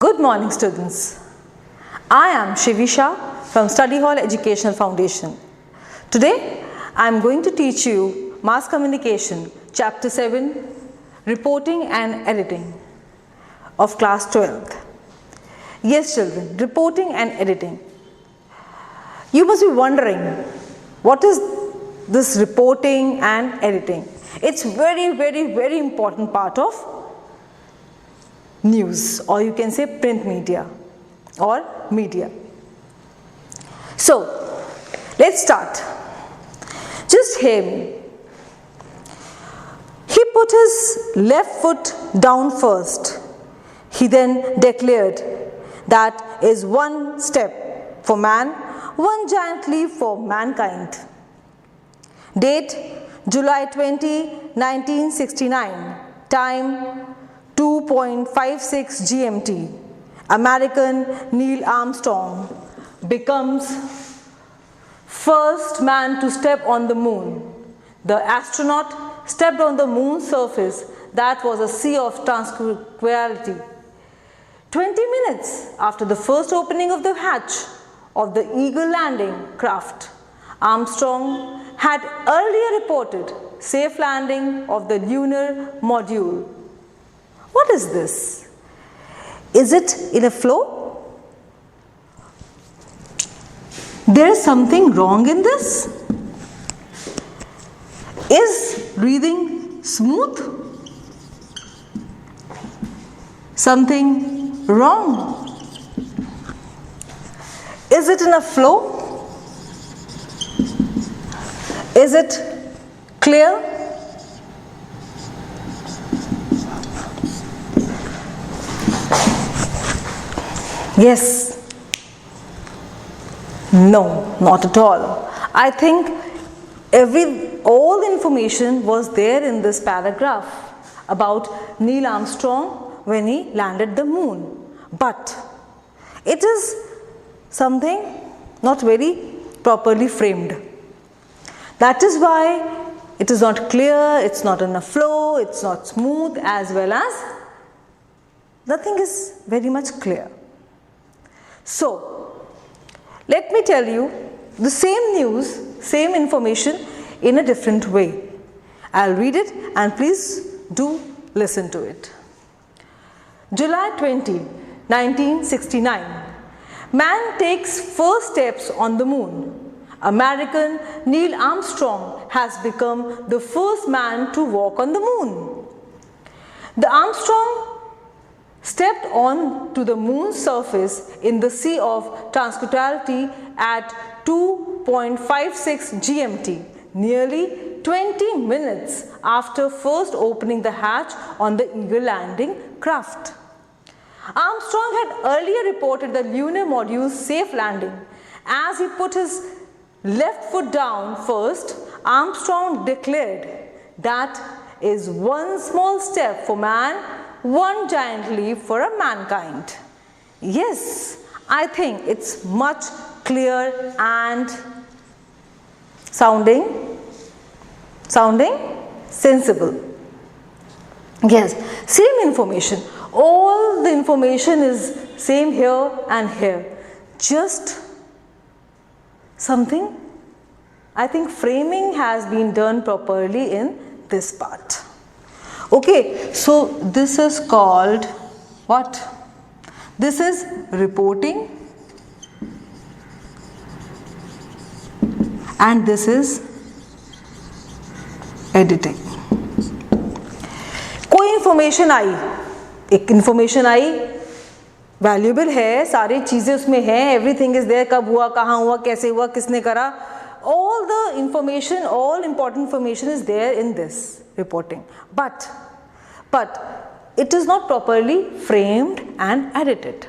Good morning, students. I am Shivisha from Study Hall Educational Foundation. Today, I am going to teach you Mass Communication, Chapter 7, Reporting and Editing of Class 12th. Yes, children, reporting and editing. You must be wondering, what is this reporting and editing? It's very important part of news, or you can say print media or media. So, let's start. Just hear me. He put his left foot down first. He then declared, that is one step for man, one giant leap for mankind. Date, July 20, 1969. Time, 2:56 GMT. American Neil Armstrong becomes first man to step on the moon. The astronaut stepped on the moon's surface that was a sea of tranquility. 20 minutes after the first opening of the hatch of the Eagle landing craft, Armstrong had earlier reported safe landing of the lunar module. What is this? Is it in a flow? There is something wrong in this? Is breathing smooth? Something wrong? Is it in a flow? Is it clear? Yes. No, not at all. I think all the information was there in this paragraph about Neil Armstrong when he landed the moon. But it is something not very properly framed. That is why it is not clear, it's not in a flow, it's not smooth, as well as nothing is very much clear. So, let me tell you the same news, same information in a different way. I'll read it and please do listen to it. July 20, 1969. Man takes first steps on the moon. American Neil Armstrong has become the first man to walk on the moon. The Armstrong stepped on to the moon's surface in the sea of tranquility at 2:56 GMT, nearly 20 minutes after first opening the hatch on the Eagle landing craft. Armstrong had earlier reported the lunar module's safe landing. As he put his left foot down first, Armstrong declared, that is one small step for man, one giant leap for a mankind. Yes, I think it's much clear and sounding sensible. Yes, same information. All the information is same here and here. Just something, I think framing has been done properly in this part. Okay, so this is called what? This is reporting and this is editing. कोई information आई, एक information आई, valuable है, सारी चीज़ें उसमें हैं, everything is there, कब हुआ, कहाँ हुआ, कैसे हुआ, किसने करा, all the information, all important information is there in this reporting. But it is not properly framed and edited.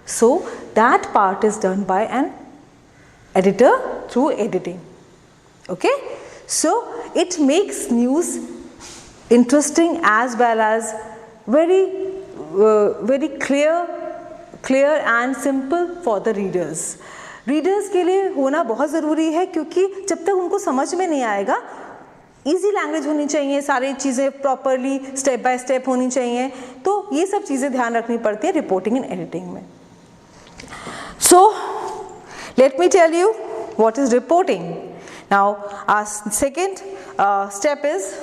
So that part is done by an editor through editing. Okay? So it makes news interesting as well as very clear and simple for the readers. Readers के लिए होना बहुत ज़रूरी है, क्योंकि जब तक उनको समझ में नहीं आएगा, इजी लैंग्वेज होनी चाहिए, सारी चीज़ें प्रॉपरली स्टेप बाय स्टेप होनी चाहिए, तो ये सब चीज़ें ध्यान रखनी पड़ती है रिपोर्टिंग एंड एडिटिंग में. So let me tell you what is reporting. Now our second step is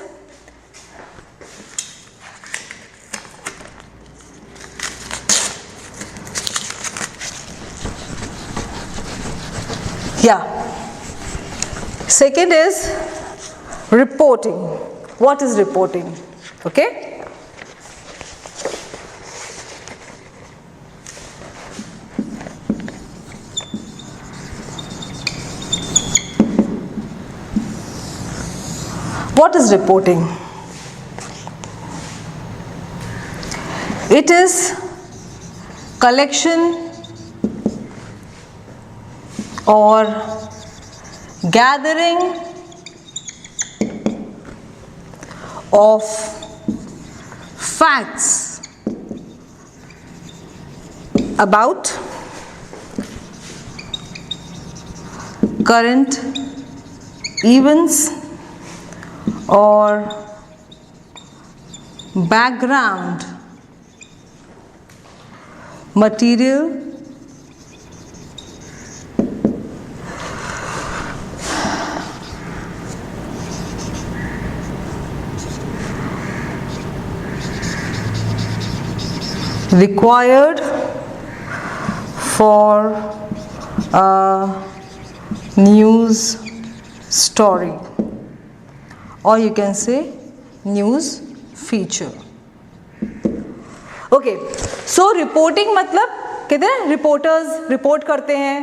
second is reporting. What is reporting? Okay. What is reporting? It is collection or gathering of facts about current events or background material required for a news story, or you can say news feature. Okay, so reporting मतलब कहते हैं reporters report करते हैं,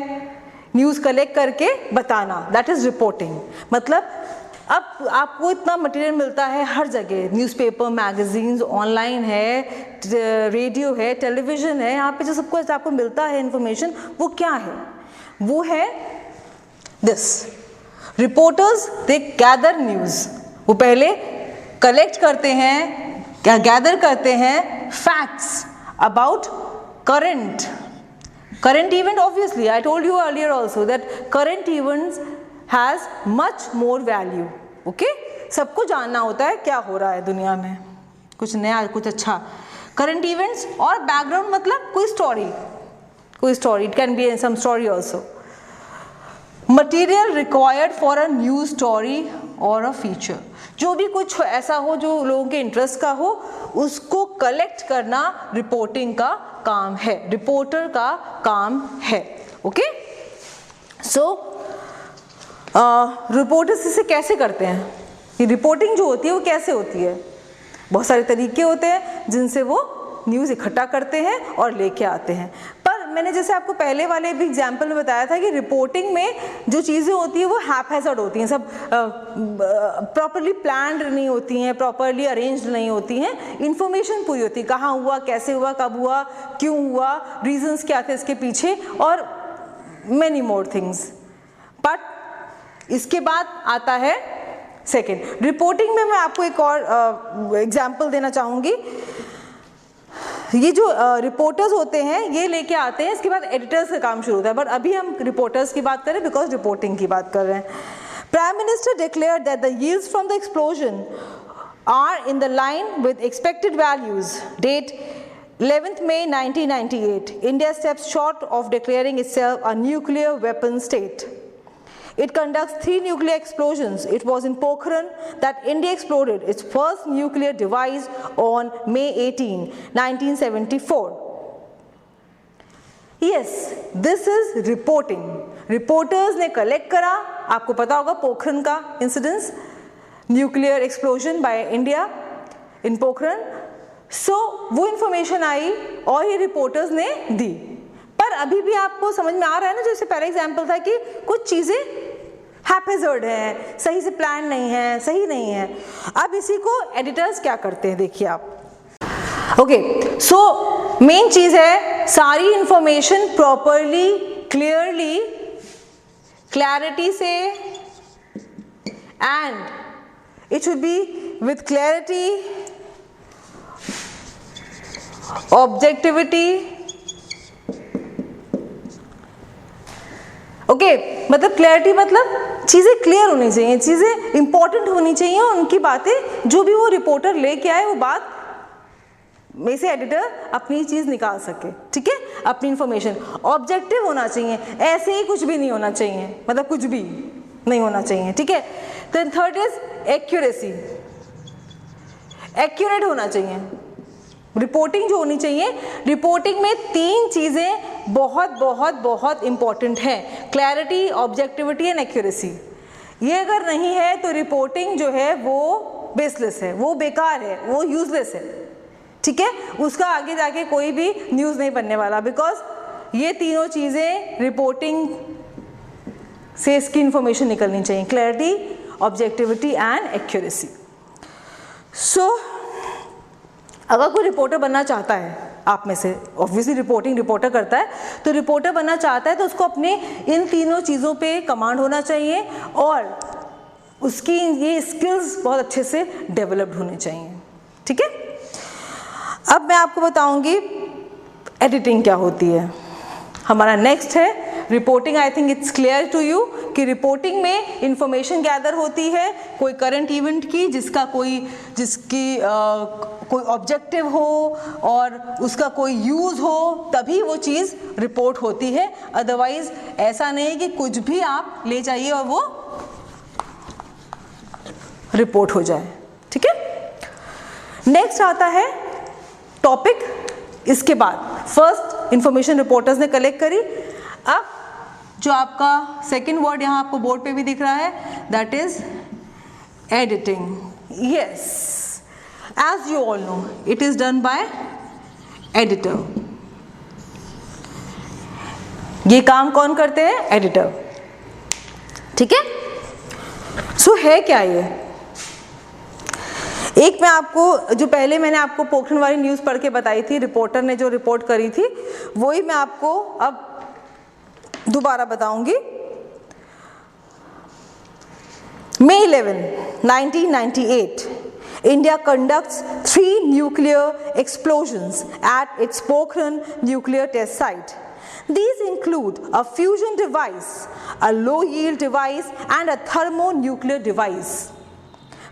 news collect करके बताना, that is reporting. मतलब अब आपको इतना मटेरियल मिलता है हर जगह, न्यूज़पेपर, मैगजीन्स, ऑनलाइन है, रेडियो है, टेलीविज़न है, यहाँ पे जो सब कुछ आपको मिलता है इन्फॉर्मेशन, वो क्या है? वो है this. Reporters they gather news. वो पहले कलेक्ट करते हैं, गैदर करते हैं facts about current event. Obviously I told you earlier also that current events has much more value. Okay, सबको जानना होता है क्या हो रहा है दुनिया में, कुछ नया, कुछ अच्छा. करंट इवेंट्स और बैकग्राउंड मतलब कोई story, it can be some story also. Material required for a news story or a feature. जो भी कुछ ऐसा हो जो लोगों के इंटरेस्ट का हो, उसको कलेक्ट करना रिपोर्टिंग का काम है, रिपोर्टर का काम है. ओके, सो रिपोर्टर्स इसे कैसे करते हैं? ये रिपोर्टिंग जो होती है वो कैसे होती है? बहुत सारे तरीके होते हैं जिनसे वो न्यूज़ इकट्ठा करते हैं और लेके आते हैं. पर मैंने जैसे आपको पहले वाले भी एग्जाम्पल में बताया था कि रिपोर्टिंग में जो चीज़ें होती हैं वो हैपहैज़र्ड होती हैं, सब प्रॉपरली प्लान्ड नहीं होती हैं, प्रॉपरली अरेंज्ड नहीं होती हैं. इन्फॉर्मेशन पूरी होती है, कहाँ हुआ, कैसे हुआ, कब हुआ, क्यों हुआ, रीजंस क्या थे इसके पीछे, और मैनी मोर थिंग्स. बट इसके बाद आता है सेकेंड रिपोर्टिंग में. मैं आपको एक और एग्जाम्पल देना चाहूँगी. ये जो रिपोर्टर्स होते हैं ये लेके आते हैं, इसके बाद एडिटर्स का काम शुरू होता है. बट अभी हम रिपोर्टर्स की बात करें बिकॉज रिपोर्टिंग की बात कर रहे हैं. Prime minister declared that the yields from the explosion are in the line with expected values. Date 11th May 1998. India steps short of declaring itself a nuclear weapon state. It conducts 3 nuclear explosions. It was in Pokhran that India exploded its first nuclear device on May 18, 1974. Yes, this is reporting. Reporters ने collect करा, आपको पता होगा पोखरन का incidence, nuclear explosion by India in Pokhran. So वो information आई और ये reporters ने दी. पर अभी भी आपको समझ में आ रहा है ना, जैसे पहला एग्जाम्पल था कि कुछ चीज़ें हैपहैज़र्ड हैं, सही से प्लान नहीं है, सही नहीं है. अब इसी को एडिटर्स क्या करते हैं देखिए आप. ओके, सो मेन चीज़ है सारी इंफॉर्मेशन प्रॉपरली, क्लियरली, क्लैरिटी से, and it should be with clarity, objectivity. Okay, मतलब क्लैरिटी मतलब चीज़ें क्लियर होनी चाहिए, चीज़ें इंपॉर्टेंट होनी चाहिए, उनकी बातें जो भी वो रिपोर्टर लेके आए वो बात में से एडिटर अपनी चीज़ निकाल सके, ठीक है, अपनी इंफॉर्मेशन। ऑब्जेक्टिव होना चाहिए, ऐसे ही कुछ भी नहीं होना चाहिए, मतलब कुछ भी नहीं होना चाहिए, ठीक है। Then third is accuracy, accurate होना चाहिए। रिपोर्टिंग जो होनी चाहिए, रिपोर्टिंग में 3 चीज़ें बहुत बहुत बहुत इंपॉर्टेंट हैं, क्लैरिटी, ऑब्जेक्टिविटी एंड एक्यूरेसी। ये अगर नहीं है तो रिपोर्टिंग जो है वो बेसलेस है, वो बेकार है, वो यूजलेस है, ठीक है। उसका आगे जाके कोई भी न्यूज़ नहीं बनने वाला, बिकॉज ये तीनों चीज़ें रिपोर्टिंग से इसकी इंफॉर्मेशन निकलनी चाहिए, क्लैरिटी, ऑब्जेक्टिविटी एंड एक्यूरेसी। सो अगर कोई रिपोर्टर बनना चाहता है आप में से, ऑब्वियसली रिपोर्टिंग रिपोर्टर करता है, तो रिपोर्टर बनना चाहता है तो उसको अपने इन तीनों चीज़ों पे कमांड होना चाहिए और उसकी ये स्किल्स बहुत अच्छे से डेवलप्ड होने चाहिए, ठीक है। अब मैं आपको बताऊंगी एडिटिंग क्या होती है। हमारा नेक्स्ट है reporting. I think it's clear to you कि रिपोर्टिंग में इंफॉर्मेशन गैदर होती है कोई करंट इवेंट की, जिसकी कोई ऑब्जेक्टिव हो और उसका कोई यूज़ हो, तभी वो चीज़ रिपोर्ट होती है। अदरवाइज ऐसा नहीं कि कुछ भी आप ले जाइए और वो रिपोर्ट हो जाए, ठीक है। नेक्स्ट आता है टॉपिक। इसके बाद फर्स्ट इंफॉर्मेशन रिपोर्टर्स ने कलेक्ट करी। अब जो आपका सेकेंड वर्ड यहाँ आपको बोर्ड पे भी दिख रहा है, that is editing. Yes, as you all know it is done by editor. ये काम कौन करते हैं? एडिटर, ठीक है। सो है क्या ये? एक मैं आपको जो पहले मैंने आपको पोखरण वाली न्यूज़ पढ़ के बताई थी, रिपोर्टर ने जो रिपोर्ट करी थी, वही मैं आपको अब दोबारा बताऊंगी। May 11, 1998, India conducts 3 nuclear explosions at its Pokhran nuclear test site. These include a fusion device, a low-yield device, and a thermonuclear device.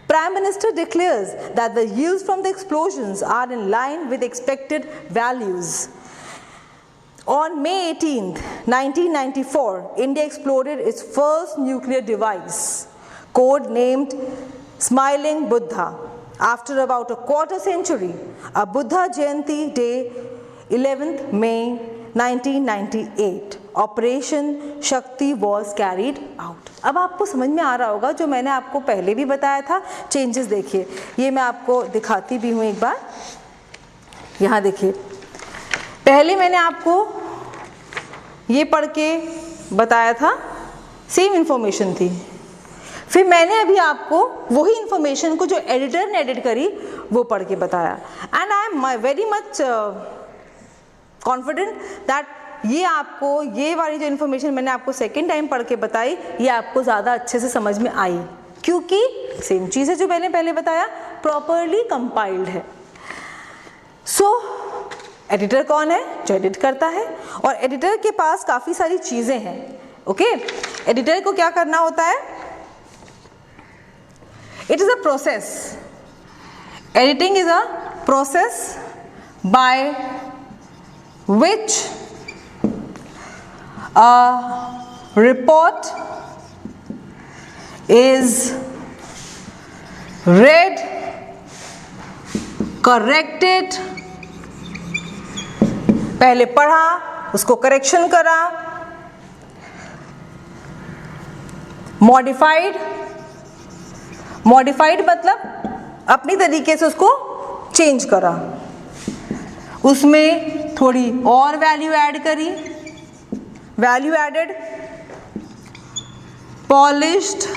Prime Minister declares that the yields from the explosions are in line with expected values. On May 18, 1994, India exploded its first nuclear device, code-named Smiling Buddha. After about a quarter century, a Buddha Jayanti day, 11th May 1998, Operation Shakti was carried out. अब आपको समझ में आ रहा होगा जो मैंने आपको पहले भी बताया था। चेंजेस देखिए, ये मैं आपको दिखाती भी हूँ एक बार। यहाँ देखिए, पहले मैंने आपको ये पढ़ के बताया था, सेम इंफॉर्मेशन थी। फिर मैंने अभी आपको वही इंफॉर्मेशन को जो एडिटर ने एडिट करी वो पढ़ के बताया। And I am very much confident that ये वाली जो इन्फॉर्मेशन मैंने आपको सेकेंड टाइम पढ़ के बताई, ये आपको ज़्यादा अच्छे से समझ में आई, क्योंकि सेम चीज़ है जो मैंने पहले बताया, प्रॉपरली कंपाइल्ड है। सो एडिटर कौन है? जो एडिट करता है। और एडिटर के पास काफ़ी सारी चीज़ें हैं। ओके, एडिटर को क्या करना होता है? It is a process. Editing is a process by which a report is read, corrected, पहले पढ़ा, उसको करेक्शन करा, मॉडिफाइड मतलब अपनी तरीके से उसको चेंज करा, उसमें थोड़ी और वैल्यू ऐड करी, वैल्यू एडेड, पॉलिश्ड,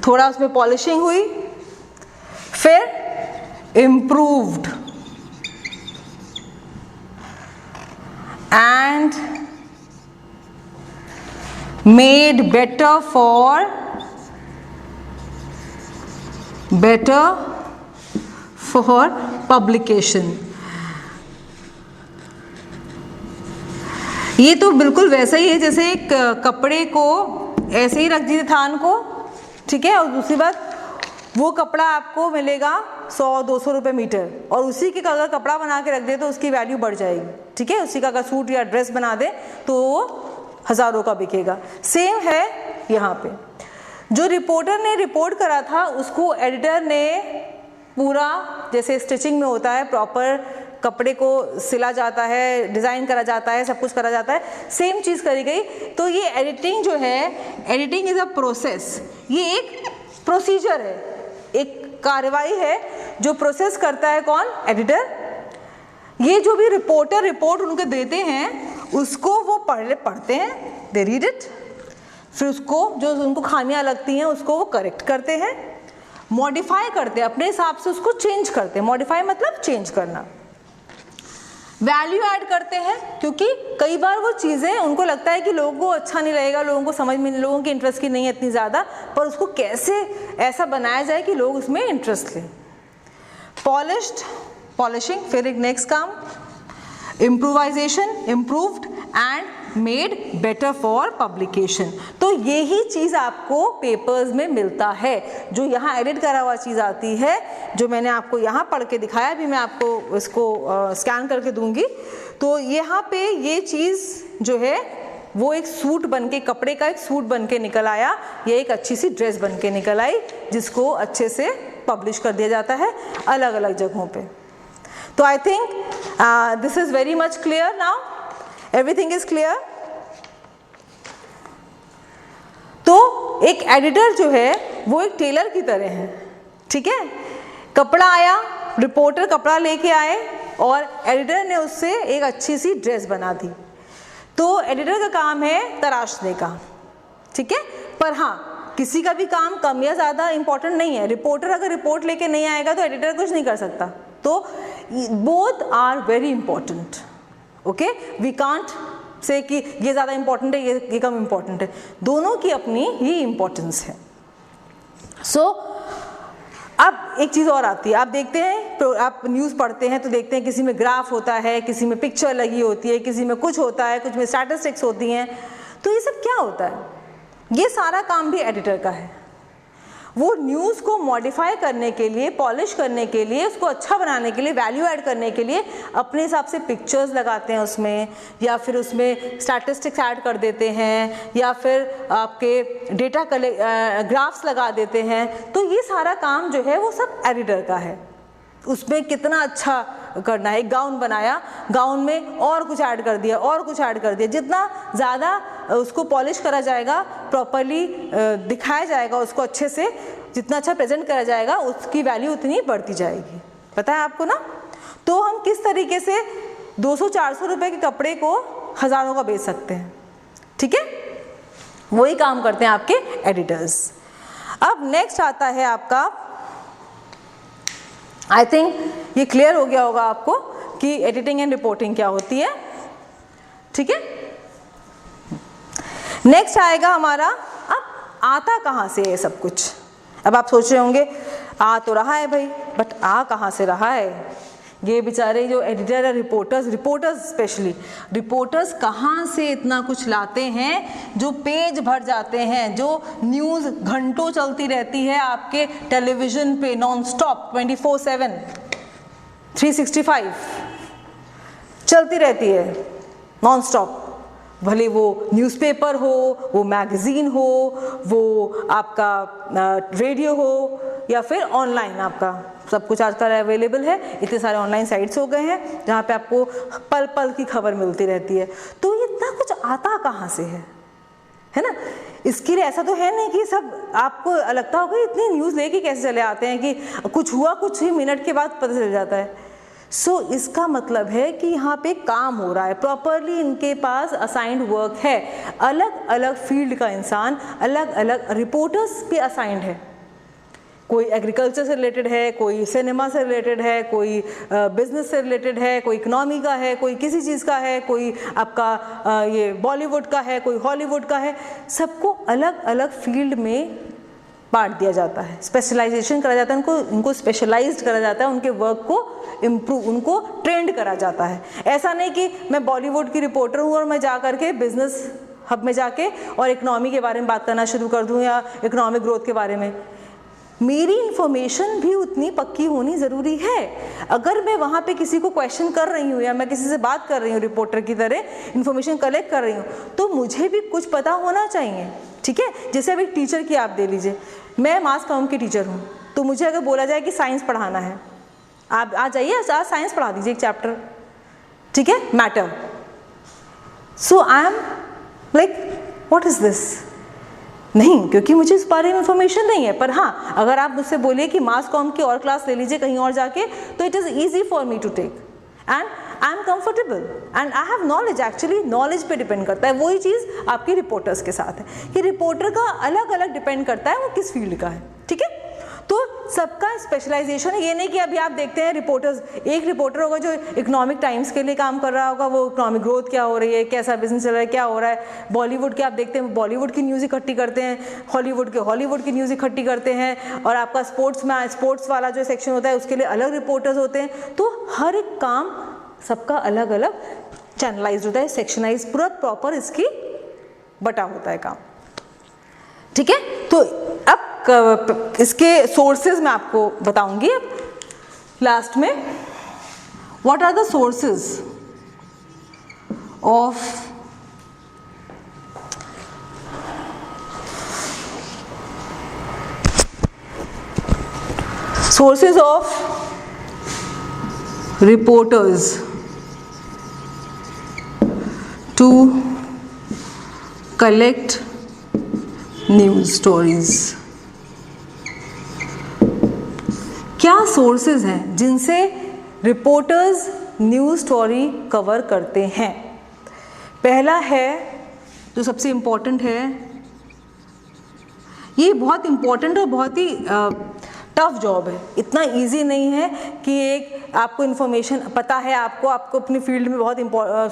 थोड़ा उसमें पॉलिशिंग हुई, फिर improved and made better for publication. ये तो बिल्कुल वैसा ही है जैसे एक कपड़े को ऐसे ही रख दीजिए थान को, ठीक है, और दूसरी बात वो कपड़ा आपको मिलेगा 100-200 रुपये मीटर, और उसी के अगर कपड़ा बना के रख दे तो उसकी वैल्यू बढ़ जाएगी, ठीक है। उसी का अगर सूट या ड्रेस बना दे तो वो हज़ारों का बिकेगा। सेम है यहाँ पे, जो रिपोर्टर ने रिपोर्ट करा था उसको एडिटर ने पूरा, जैसे स्टिचिंग में होता है, प्रॉपर कपड़े को सिला जाता है, डिज़ाइन करा जाता है, सब कुछ करा जाता है, सेम चीज़ करी गई। तो ये एडिटिंग जो है, एडिटिंग इज़ अ प्रोसेस, ये एक प्रोसीजर है, एक कार्रवाई है जो प्रोसेस करता है कौन? एडिटर। ये जो भी रिपोर्टर रिपोर्ट उनको देते हैं उसको वो पढ़ते हैं, दे रीड इट, फिर उसको जो उनको खामियां लगती हैं उसको वो करेक्ट करते हैं, मॉडिफाई करते हैं, अपने हिसाब से उसको चेंज करते हैं। मॉडिफाई मतलब चेंज करना। वैल्यू ऐड करते हैं, क्योंकि कई बार वो चीज़ें उनको लगता है कि लोगों को अच्छा नहीं लगेगा, लोगों को समझ में, लोगों की इंटरेस्ट की नहीं है इतनी ज़्यादा, पर उसको कैसे ऐसा बनाया जाए कि लोग उसमें इंटरेस्ट लें। पॉलिशिंग, फिर एक नेक्स्ट काम improvisation, improved and made better for publication. तो यही चीज़ आपको पेपर्स में मिलता है, जो यहाँ एडिट करा हुआ चीज़ आती है, जो मैंने आपको यहाँ पढ़ के दिखाया, अभी मैं आपको इसको स्कैन करके दूंगी। तो यहाँ पे ये चीज़ जो है वो एक सूट बन के, कपड़े का एक सूट बन के निकल आया, ये एक अच्छी सी ड्रेस बन के निकल आई, जिसको अच्छे से पब्लिश कर दिया जाता है अलग अलग जगहों पे। तो I think this is very much clear now, everything is clear. तो एक एडिटर जो है वो एक टेलर की तरह है, ठीक है। कपड़ा आया, रिपोर्टर कपड़ा लेके आए और एडिटर ने उससे एक अच्छी सी ड्रेस बना दी। तो एडिटर का काम है तराशने का, ठीक है। पर हाँ, किसी का भी काम कम या ज़्यादा इंपॉर्टेंट नहीं है। रिपोर्टर अगर रिपोर्ट लेके नहीं आएगा तो एडिटर कुछ नहीं कर सकता। तो both are very important, okay. We can't say कि ये ज़्यादा इंपॉर्टेंट है, ये कम इंपॉर्टेंट है, दोनों की अपनी ही इंपॉर्टेंस है। सो अब एक चीज़ और आती है, आप देखते हैं, तो आप न्यूज़ पढ़ते हैं तो देखते हैं किसी में ग्राफ होता है, किसी में पिक्चर लगी होती है, किसी में कुछ होता है, कुछ में स्टैटिस्टिक्स होती हैं। तो ये सब क्या होता है? ये सारा काम भी एडिटर का है। वो न्यूज़ को मॉडिफाई करने के लिए, पॉलिश करने के लिए, उसको अच्छा बनाने के लिए, वैल्यू ऐड करने के लिए अपने हिसाब से पिक्चर्स लगाते हैं उसमें, या फिर उसमें स्टैटिस्टिक्स ऐड कर देते हैं, या फिर आपके डेटा ग्राफ्स लगा देते हैं। तो ये सारा काम जो है वो सब एडिटर का है। उसमें कितना अच्छा करना है, एक गाउन बनाया, गाउन में और कुछ ऐड कर दिया, और कुछ ऐड कर दिया, जितना ज़्यादा उसको पॉलिश करा जाएगा, प्रॉपरली दिखाया जाएगा उसको अच्छे से, जितना अच्छा प्रेजेंट करा जाएगा उसकी वैल्यू उतनी बढ़ती जाएगी। पता है आपको ना। तो हम किस तरीके से 200-400 रुपये के कपड़े को हज़ारों का बेच सकते हैं, ठीक है। वही काम करते हैं आपके एडिटर्स। अब नेक्स्ट आता है आपका, आई थिंक ये क्लियर हो गया होगा आपको कि एडिटिंग एंड रिपोर्टिंग क्या होती है, ठीक है। नेक्स्ट आएगा हमारा, अब आता कहाँ से है सब कुछ। अब आप सोच रहे होंगे आ तो रहा है भाई, बट आ कहाँ से रहा है? ये बेचारे जो एडिटर है, रिपोर्टर्स स्पेशली, रिपोर्टर्स कहाँ से इतना कुछ लाते हैं जो पेज भर जाते हैं, जो न्यूज़ घंटों चलती रहती है आपके टेलीविज़न पे नॉन स्टॉप 24/7 365 चलती रहती है नॉन स्टॉप। भले वो न्यूज़पेपर हो, वो मैगज़ीन हो, वो आपका रेडियो हो, या फिर ऑनलाइन आपका सब कुछ आजकल अवेलेबल है। इतने सारे ऑनलाइन साइट्स हो गए हैं जहाँ पे आपको पल पल की खबर मिलती रहती है। तो ये इतना कुछ आता कहाँ से है ना। इसके लिए ऐसा तो है नहीं कि सब आपको लगता होगा इतनी न्यूज़ लेके कैसे चले आते हैं कि कुछ हुआ कुछ ही मिनट के बाद पता चल जाता है। सो इसका मतलब है कि यहाँ पे काम हो रहा है, प्रॉपरली इनके पास असाइंड वर्क है। अलग अलग फील्ड का इंसान, अलग अलग रिपोर्टर्स पे असाइंड है। कोई एग्रीकल्चर से रिलेटेड है, कोई सिनेमा से रिलेटेड है, कोई बिजनेस से रिलेटेड है, कोई इकोनॉमी का है, कोई किसी चीज़ का है, कोई आपका ये बॉलीवुड का है, कोई हॉलीवुड का है। सबको अलग अलग फील्ड में बांट दिया जाता है, स्पेशलाइजेशन करा जाता है, उनको स्पेशलाइज्ड करा जाता है, उनके वर्क को इम्प्रूव, उनको ट्रेंड करा जाता है। ऐसा नहीं कि मैं बॉलीवुड की रिपोर्टर हूँ और मैं जा करके बिजनेस हब में जाके और इकोनॉमी के बारे में बात करना शुरू कर दूँ या इकोनॉमिक ग्रोथ के बारे में। मेरी इन्फॉर्मेशन भी उतनी पक्की होनी ज़रूरी है। अगर मैं वहाँ पे किसी को क्वेश्चन कर रही हूँ या मैं किसी से बात कर रही हूँ रिपोर्टर की तरह इन्फॉर्मेशन कलेक्ट कर रही हूँ, तो मुझे भी कुछ पता होना चाहिए, ठीक है। जैसे अब एक टीचर की आप दे लीजिए, मैं मास कॉम की टीचर हूँ, तो मुझे अगर बोला जाए कि साइंस पढ़ाना है, आप आ जाइए आज साइंस पढ़ा दीजिए एक चैप्टर, ठीक है, matter. So I am like what is this, नहीं, क्योंकि मुझे इस बारे में इंफॉर्मेशन नहीं है। पर हाँ, अगर आप मुझसे बोलिए कि मास कॉम की और क्लास ले लीजिए कहीं और जाके, तो it is easy for me to take and I am comfortable and I have knowledge. Actually knowledge पे डिपेंड करता है। वही चीज़ आपकी रिपोर्टर्स के साथ है कि रिपोर्टर का अलग अलग डिपेंड करता है वो किस फील्ड का है, ठीक है। तो सबका स्पेशलाइजेशन है। ये नहीं कि अभी आप देखते हैं रिपोर्टर्स, एक रिपोर्टर होगा जो इकोनॉमिक टाइम्स के लिए काम कर रहा होगा, वो इकोनॉमिक ग्रोथ क्या हो रही है, कैसा बिजनेस चल रहा है, क्या हो रहा है। बॉलीवुड के आप देखते हैं, बॉलीवुड की न्यूज़ इकट्ठी करते हैं, हॉलीवुड के हॉलीवुड की न्यूज़ इकट्ठी करते हैं, और आपका स्पोर्ट्स वाला जो सेक्शन होता है उसके लिए अलग रिपोर्टर्स होते हैं। तो हर एक काम सबका अलग अलग चैनलाइज होता है, सेक्शनाइज, पूरा प्रॉपर इसकी बटा होता है काम, ठीक है। तो अब इसके सोर्सेज मैं आपको बताऊंगी अब लास्ट में। What are the sources of reporters to collect news stories. क्या सोर्सेज हैं जिनसे रिपोर्टर्स न्यूज़ स्टोरी कवर करते हैं? पहला है, जो सबसे इम्पॉर्टेंट है, ये बहुत इम्पॉर्टेंट और बहुत ही टफ जॉब है। इतना इजी नहीं है कि एक आपको इन्फॉर्मेशन पता है, आपको अपनी फील्ड में बहुत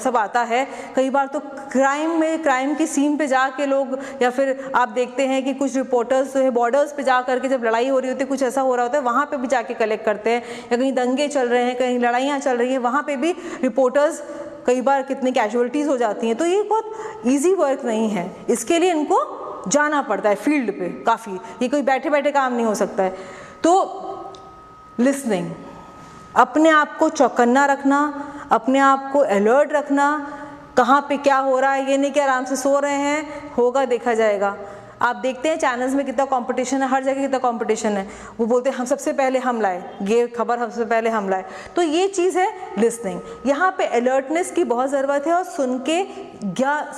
सब आता है। कई बार तो क्राइम की सीन पे जाके लोग, या फिर आप देखते हैं कि कुछ रिपोर्टर्स जो है बॉर्डर्स पे जा करके जब लड़ाई हो रही होती है, कुछ ऐसा हो रहा होता है, वहाँ पे भी जाके कलेक्ट करते हैं, या कहीं दंगे चल रहे हैं, कहीं लड़ाइयाँ चल रही हैं, वहाँ पे भी रिपोर्टर्स कई बार कितनी कैजुअलिटीज़ हो जाती हैं। तो ये बहुत ईजी वर्क नहीं है, इसके लिए इनको जाना पड़ता है फील्ड पे काफ़ी। ये कोई बैठे बैठे काम नहीं हो सकता है। तो लिसनिंग, अपने आप को चौकन्ना रखना, अपने आप को अलर्ट रखना, कहाँ पे क्या हो रहा है। ये नहीं कि आराम से सो रहे हैं, होगा देखा जाएगा। आप देखते हैं चैनल्स में कितना कंपटीशन है, हर जगह कितना कंपटीशन है। वो बोलते हैं हम सबसे पहले हम लाए, ये खबर सबसे पहले हम लाए। तो ये चीज़ है लिसनिंग। यहाँ पे अलर्टनेस की बहुत ज़रूरत है, और सुन के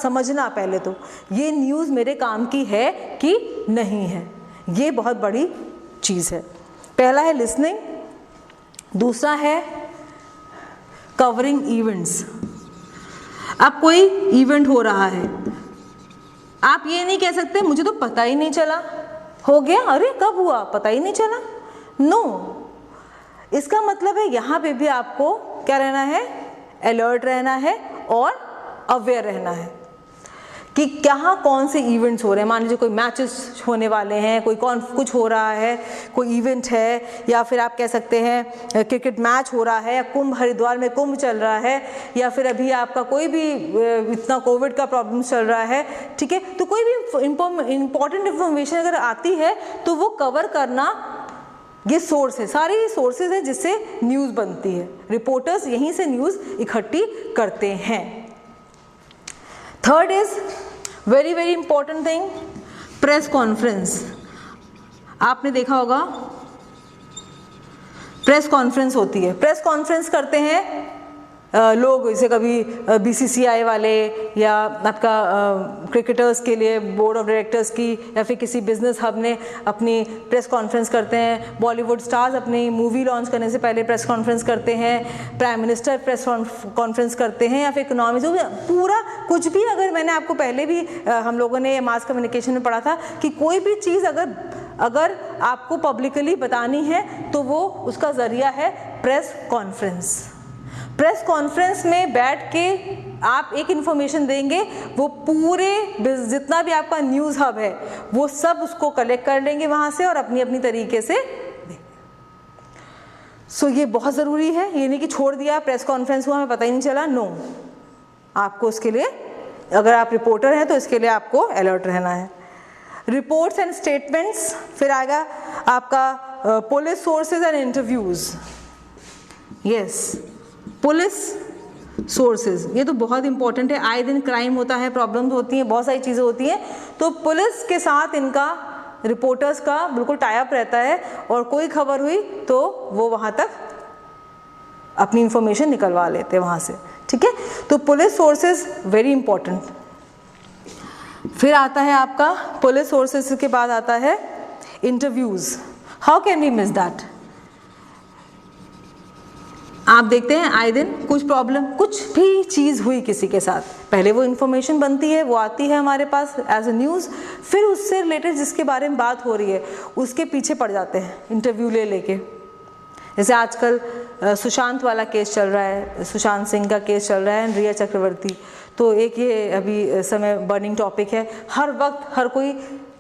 समझना पहले तो ये न्यूज़ मेरे काम की है कि नहीं है, ये बहुत बड़ी चीज़ है। पहला है लिसनिंग, दूसरा है कवरिंग इवेंट्स। अब कोई इवेंट हो रहा है, आप ये नहीं कह सकते मुझे तो पता ही नहीं चला, हो गया, अरे कब हुआ, पता ही नहीं चला। नो, इसका मतलब है यहाँ पे भी आपको क्या रहना है, अलर्ट रहना है और अवेयर रहना है कि कहाँ कौन से इवेंट्स हो रहे हैं। मान लीजिए कोई मैचेस होने वाले हैं, कुछ हो रहा है, कोई इवेंट है, या फिर आप कह सकते हैं क्रिकेट मैच हो रहा है, या हरिद्वार में कुंभ चल रहा है, या फिर अभी आपका कोई भी इतना कोविड का प्रॉब्लम चल रहा है, ठीक है। तो कोई भी इम्पॉर्टेंट इंफॉर्मेशन अगर आती है तो वो कवर करना, ये सोर्स है, सारे सोर्सेज हैं जिससे न्यूज़ बनती है। रिपोर्टर्स यहीं से न्यूज़ इकट्ठी करते हैं। Third is very very important thing, press conference. आपने देखा होगा प्रेस कॉन्फ्रेंस होती है, प्रेस कॉन्फ्रेंस करते हैं लोग, जैसे कभी बीसीसीआई वाले, या आपका क्रिकेटर्स के लिए बोर्ड ऑफ डायरेक्टर्स की, या फिर किसी बिजनेस हब ने अपनी प्रेस कॉन्फ्रेंस करते हैं। बॉलीवुड स्टार्स अपनी मूवी लॉन्च करने से पहले प्रेस कॉन्फ्रेंस करते हैं, प्राइम मिनिस्टर प्रेस कॉन्फ्रेंस करते हैं, या फिर इकोनॉमी, जो पूरा कुछ भी, अगर मैंने आपको पहले भी हम लोगों ने मास कम्युनिकेशन में पढ़ा था कि कोई भी चीज़ अगर आपको पब्लिकली बतानी है तो वो उसका ज़रिया है प्रेस कॉन्फ्रेंस। प्रेस कॉन्फ्रेंस में बैठ के आप एक इन्फॉर्मेशन देंगे, वो पूरे जितना भी आपका न्यूज़ हब है वो सब उसको कलेक्ट कर लेंगे वहाँ से और अपनी अपनी तरीके से देंगे। सो ये बहुत ज़रूरी है, ये नहीं कि छोड़ दिया प्रेस कॉन्फ्रेंस हुआ हमें पता ही नहीं चला। नो, आपको उसके लिए, अगर आप रिपोर्टर हैं तो इसके लिए आपको अलर्ट रहना है। रिपोर्ट्स एंड स्टेटमेंट्स, फिर आएगा आपका police sources and interviews, yes police sources, ये तो बहुत इंपॉर्टेंट है। आए दिन क्राइम होता है, प्रॉब्लम्स होती हैं, बहुत सारी चीज़ें होती हैं, तो पुलिस के साथ इनका रिपोर्टर्स का बिल्कुल टाई अप रहता है, और कोई खबर हुई तो वो वहाँ तक अपनी इंफॉर्मेशन निकलवा लेते हैं वहाँ से, ठीक है। तो पुलिस सोर्सेज वेरी इंपॉर्टेंट। फिर आता है आपका पुलिस सोर्सेज के बाद आता है interviews. How can we miss that? आप देखते हैं आए दिन कुछ प्रॉब्लम, कुछ भी चीज़ हुई किसी के साथ, पहले वो इन्फॉर्मेशन बनती है, वो आती है हमारे पास एज अ न्यूज़, फिर उससे रिलेटेड जिसके बारे में बात हो रही है उसके पीछे पड़ जाते हैं इंटरव्यू लेके। जैसे आजकल सुशांत वाला केस चल रहा है, सुशांत सिंह का केस चल रहा है, रिया चक्रवर्ती, तो एक ये अभी समय बर्निंग टॉपिक है। हर वक्त हर कोई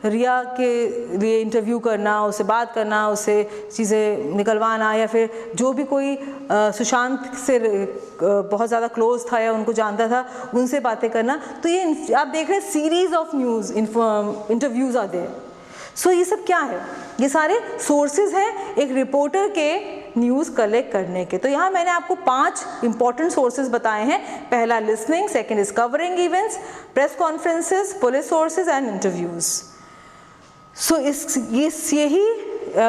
रिया के लिए इंटरव्यू करना, उससे बात करना, उससे चीज़ें निकलवाना, या फिर जो भी कोई सुशांत से बहुत ज़्यादा क्लोज था या उनको जानता था उनसे बातें करना। तो ये आप देख रहे हैं सीरीज ऑफ न्यूज़ इंटरव्यूज़ आते हैं। सो ये सब क्या है? ये सारे सोर्सेज हैं एक रिपोर्टर के न्यूज़ कलेक्ट करने के। तो यहाँ मैंने आपको 5 इंपॉर्टेंट सोर्सेज बताए हैं। पहला listening, second is covering events, press conferences, police sources and interviews. So यही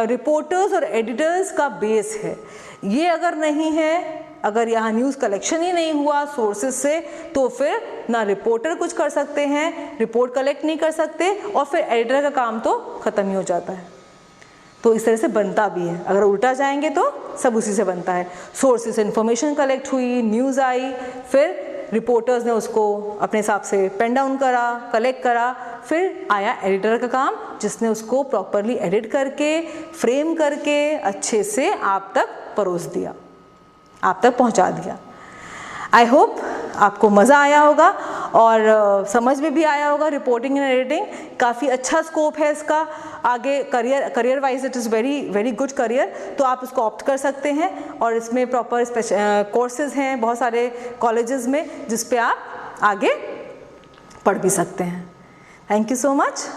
रिपोर्टर्स और एडिटर्स का बेस है। ये अगर नहीं है, अगर यहाँ न्यूज़ कलेक्शन ही नहीं हुआ सोर्सेज से, तो फिर ना रिपोर्टर कुछ कर सकते हैं, रिपोर्ट कलेक्ट नहीं कर सकते, और फिर एडिटर का काम तो ख़त्म ही हो जाता है। तो इस तरह से बनता भी है, अगर उल्टा जाएंगे तो सब उसी से बनता है। सोर्सेज से इंफॉर्मेशन कलेक्ट हुई, न्यूज़ आई, फिर रिपोर्टर्स ने उसको अपने हिसाब से पेन डाउन करा, कलेक्ट करा, फिर आया एडिटर का काम जिसने उसको प्रॉपरली एडिट करके, फ्रेम करके अच्छे से आप तक परोस दिया, आप तक पहुंचा दिया। आई होप आपको मज़ा आया होगा और समझ में भी आया होगा। रिपोर्टिंग एंड एडिटिंग काफ़ी अच्छा स्कोप है इसका, आगे career wise it is very good career, तो आप उसको ऑप्ट कर सकते हैं। और इसमें प्रॉपर कोर्सेज हैं बहुत सारे कॉलेजेस में जिस पे आप आगे पढ़ भी सकते हैं। Thank you so much.